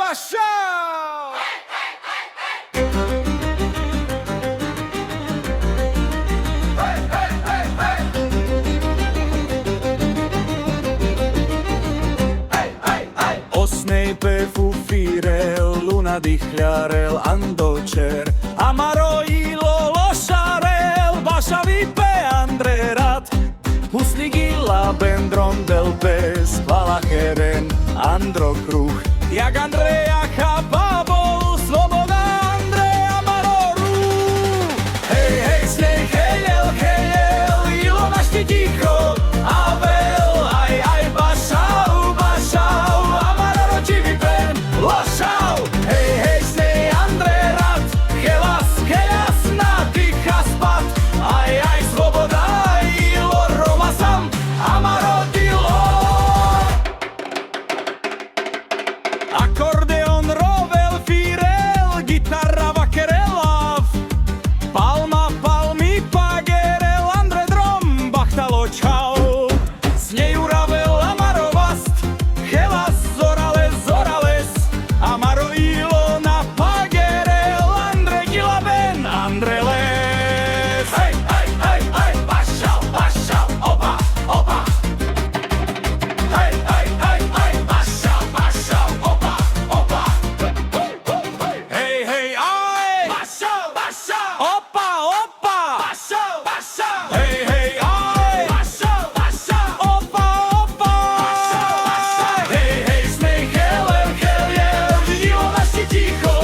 Bašau! Osnej pefu firel, luna dichľarel, andočer, amaro ilo lošarel, baša vipe andre rad, huslik ila bendron del pes, valacheren, andro kruh, jak Andreja chababol, sloboda Andreja maroru. Hej, hej, snej, hejel, hejel, ilo našti ticho, avel, aj, bašau, bašau, amaroro čivi pen, lošau. Hej, hej, snej, Andre rad, helas, helas, nadýcha spad, aj, sloboda, ilo, Roma sam, amarodilo. Akordeon, rovel, firel, gitarra, vakerelav, palma, palmi, pagerel, Andre drom, bachtalo, čau. Sneju ravel, amarovast, helas, zorales, zorales, amaro ilo na pagerel, Andre gilaben, Andre les. Hej, hej, hej, hej, bašau, bašau, opa, opa. Hej, hej, hej, hej, bašau, bašau, opa, opa. Hej, hej, aj, bašau, bašau, opa, opa. Bašau, bašau, hej, hej, aj, bašau, bašau, opa, opa. Bašau, bašau, hej, hej, snej, helel, helel, ilo našti ticho,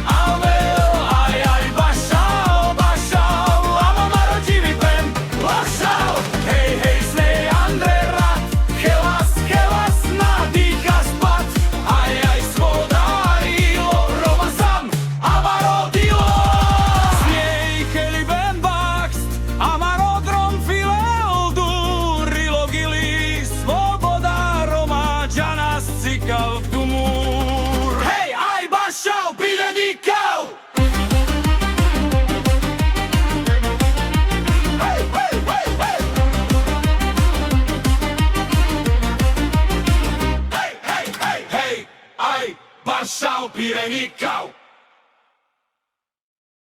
avel, aj, bašau, bašau, amamaro čivi pen, lošau. Hej, hej, snej, Andre rad, helas, helas, nadýcha spad, aj, svoda, ilo, Roma sam, amarodilo. Snej, heli ben bakst, amarodrom filel dur, ilo gili, svoboda, Roma, džanas cikav tumur. Hej, aj, bašau, pidenikau. Hej, hej, hej, hej. Hej, hej, hej, hej, aj, bašau, pidenikau.